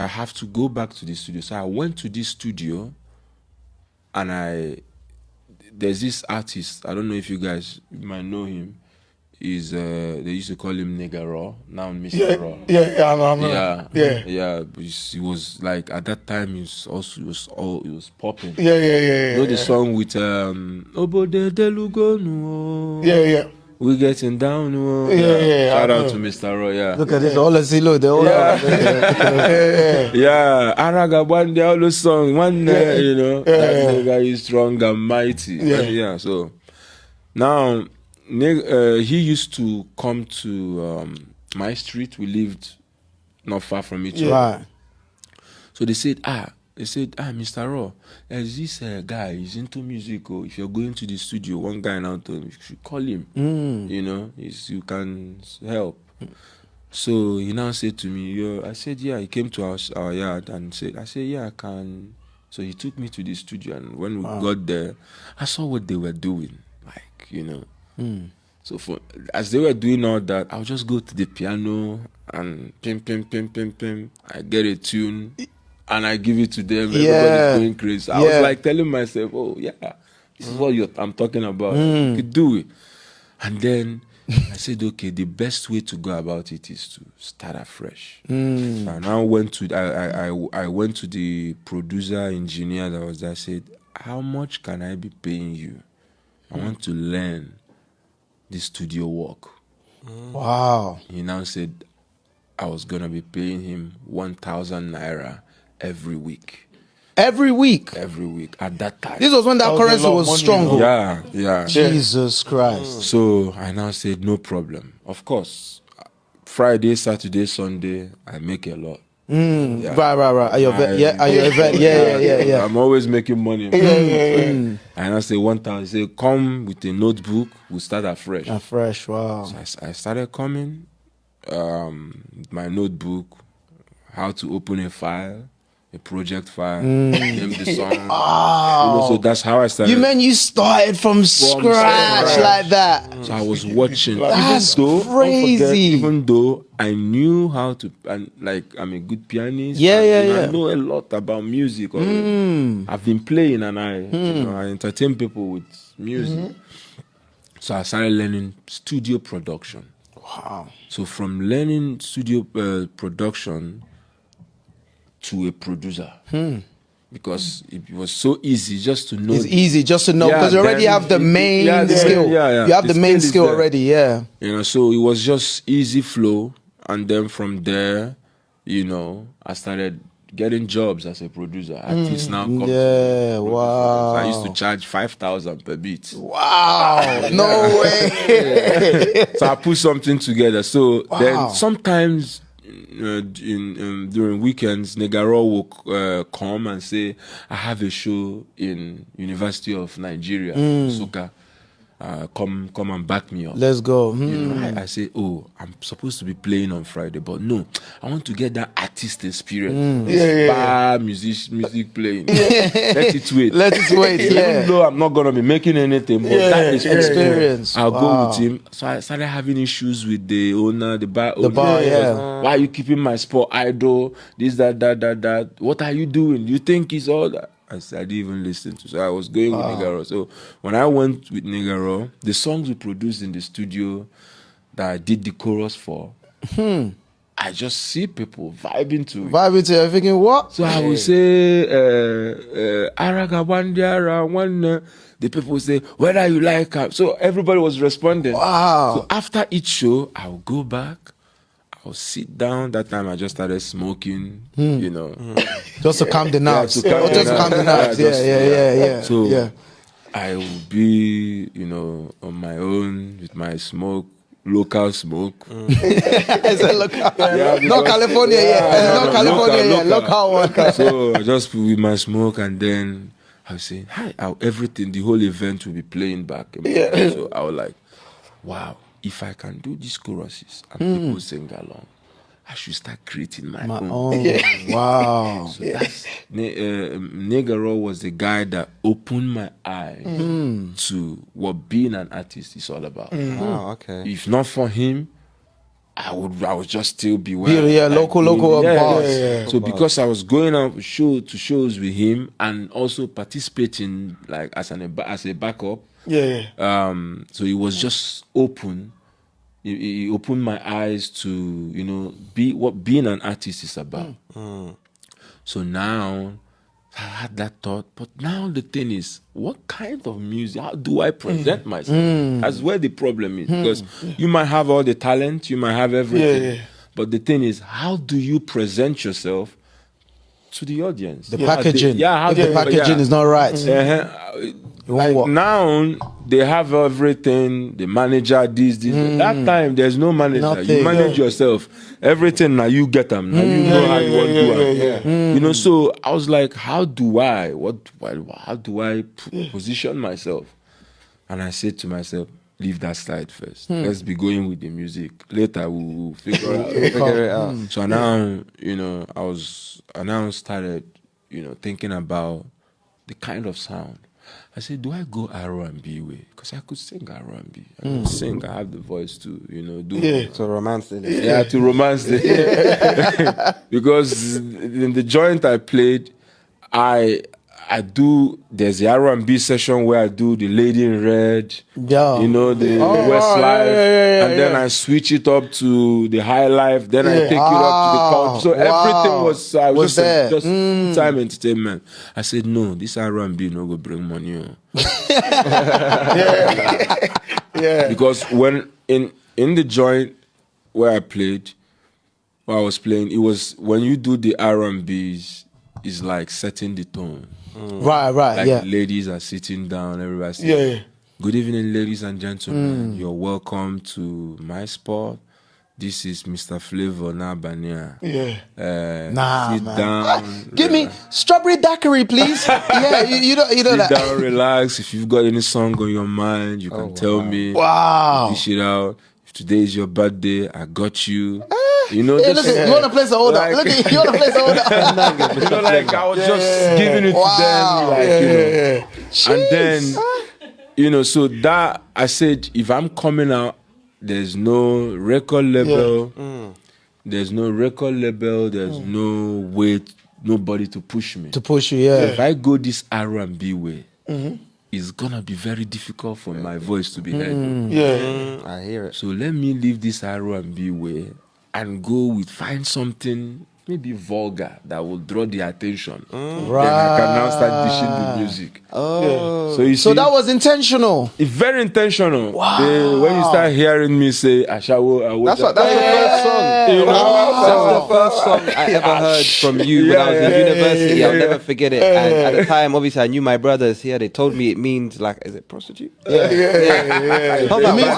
I have to go back to the studio. So I went to this studio, and there's this artist. I don't know if you guys might know him. They used to call him Nigga Raw. Now Mr. Raw. I know. Yeah. He was like, at that time, he was popping. Yeah. You know the song with Obode Delugonu. Yeah. We getting down. Yeah. Shout out to Mr. Raw. Yeah. Look at this. All I see, look, they all Yeah, Araga one day all the song one day, you know, that nigga is strong and mighty. Yeah. So now he used to come to my street. We lived not far from each other. Right. So they said, Mr. Raw, there's this guy, he's into music. Or if you're going to the studio, one guy now told me, you should call him. You know, you can help. So he now said to me, I said, yeah, he came to our yard and said, yeah, I can. So he took me to the studio, and when we got there, I saw what they were doing, like, you know. So as they were doing all that, I'll just go to the piano and pim. I get a tune and I give it to them. Everybody's going crazy. I was like telling myself, oh yeah, this is what I'm talking about. You could do it. And then I said, okay, the best way to go about it is to start afresh. And I went to the producer engineer that was there. I said, how much can I be paying you? I want to learn the studio work. Wow. He now said I was gonna be paying him 1,000 naira every week. Every week? Every week at that time. This was when that currency was strong. Yeah. Jesus Christ. So I now said, no problem. Of course, Friday, Saturday, Sunday, I make a lot. Right. Are you a vet? Yeah. I'm always making money. And I say 1,000. Say, come with a notebook. We'll start afresh. Afresh, wow. So I started coming. My notebook, how to open a file, a project file, name the song. You know, so that's how I started. You started from scratch like that. So I was watching. That's crazy. Even though I knew how to, and like I'm a good pianist. I know a lot about music already. I've been playing, and I entertain people with music. So I started learning studio production. Wow. So from learning studio production to a producer. Because it was so easy just to know. It's easy just to know because you already have the main skill. You have the main skill already, You know, so it was just easy flow. And then from there, you know, I started getting jobs as a producer. Artists now come to me. Wow. I used to charge 5,000 per beat. Wow. No way. So I put something together. So then sometimes during weekends, Negaro will come and say, I have a show in University of Nigeria, Nsukka. Come and back me up. Let's go. You know, I say, oh, I'm supposed to be playing on Friday, but no, I want to get that artist experience. Music playing. Let it wait. Even though I'm not gonna be making anything, but that is experience. I'll go with him. So I started having issues with the owner, the bar. Why are you keeping my spot idle? This, that. What are you doing? You think it's all that? I didn't even listen to. So I was going with Negaro. So when I went with Negaro, the songs we produced in the studio that I did the chorus for, I just see people vibing to it. Thinking what? So I would say, Araga Wandiara, one. The people say, whether you like her. So everybody was responding. Wow. So after each show, I would go back. I'll sit down. That time I just started smoking, you know. Just to calm the nerves. To calm the nerves. Yeah. So I will be, you know, on my own with my smoke, local smoke. Is it local? Not California, local one. So I just put with my smoke, and then I'll say, everything, the whole event will be playing back. So I was like, wow. If I can do these choruses and people sing along, I should start creating my own. Wow. So that's Negaro was the guy that opened my eyes to what being an artist is all about. Wow, okay. If not for him, I would just still be wearing. Yeah, local bars. Yeah. So because I was going out to shows with him and also participating like as a backup. Yeah. So it was just open. It opened my eyes to, you know, what being an artist is about. So now I had that thought, but now the thing is, what kind of music? How do I present myself? That's where the problem is, because you might have all the talent, you might have everything, but the thing is, how do you present yourself to the audience? The packaging, the packaging is not right. Like now they have everything. The manager, this. That time there's no manager. Nothing. You manage yourself. Everything now you get them. Now you know how you want to do it. You know. So I was like, how do I position myself? And I said to myself, leave that slide first. Let's be going with the music. Later we'll figure it out. So now, you know, I now started, you know, thinking about the kind of sound. I said, do I go R&B way? Because I could sing R&B. I could sing. I have the voice to, you know, do to romance it. Yeah, to romance it. Because in the joint I played, there's the R&B session where I do the Lady in Red, you know, the Westlife, and then I switch it up to the High Life, then I take it up to the country. So everything was just time entertainment. I said, no, this R&B no go bring money. Because when in the joint where I was playing, it was when you do the R&Bs, it's like setting the tone. Right, like ladies are sitting down, everybody's good evening, ladies and gentlemen. You're welcome to my spot. This is Mr. Flavor Nabania. Sit down. Give me strawberry daiquiri, please. You know sit that. Sit down, relax. If you've got any song on your mind, you can tell me. Wow. Dish it out. If today is your birthday, I got you. You know, hey, listen, you want to place the order? Like, Look, you want to place the order? You know, like I was just giving it to them, like you know. And then, you know, so that I said, if I'm coming out, there's no record label, there's no record label, there's no way, nobody to push me. To push you, If I go this R&B way, it's gonna be very difficult for my voice to be heard. I hear it. So let me leave this R&B way and find something maybe vulgar that will draw the attention. Then I can now start dishing the music. So you see, that was intentional. It's very intentional. Wow. When you start hearing me say Ashawo, that's the first song. You know? That's the first song I ever heard from you when I was in university. I'll never forget it. And at the time, obviously, I knew my brothers here. They told me it means like, is it prostitute? It means